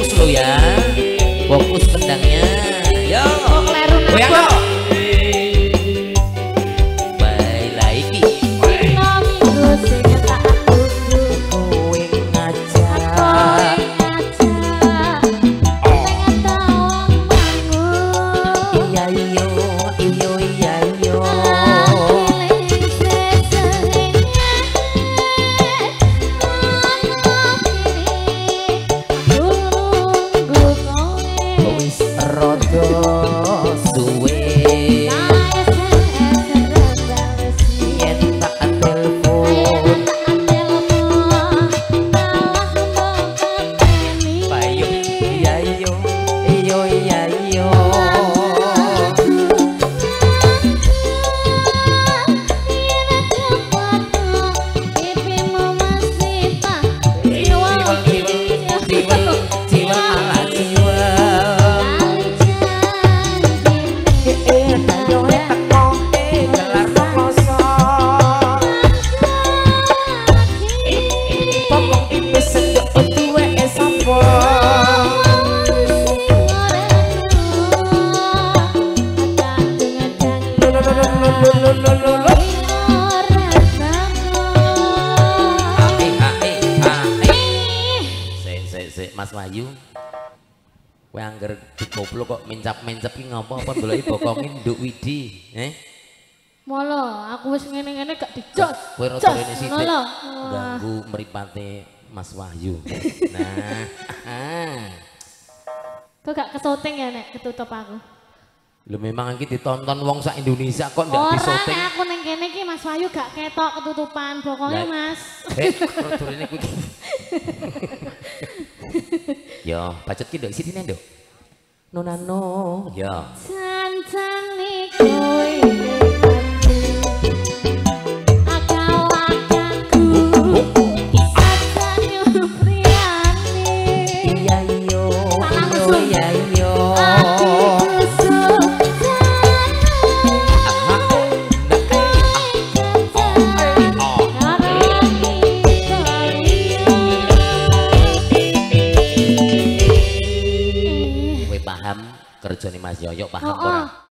fokus lo ya, fokus kendangnya. Yo, goyang lo. Baiklah iki. Mas Wahyu, kowe angger digoblok kok mencap-mencep ki ngopo apa ndeloki bokonge Nduk Widi, Molo, aku wis ngene-ngene gak dijos. Kowe rada rene sithik. Ganggu mripate Mas Wahyu. Nah, kok gak kesoting ya nek ketutup aku. Lho memang iki ditonton wong sak Indonesia kok ndak disoting. Ora aku ning kene iki Mas Wahyu gak ketok ketutupan bokonge Mas. Rada rene kuwi. Yo, bacot ki nduk sithine nduk. Nonano, yo. Cancane kowe kerjane Mas Yoyo paham ora?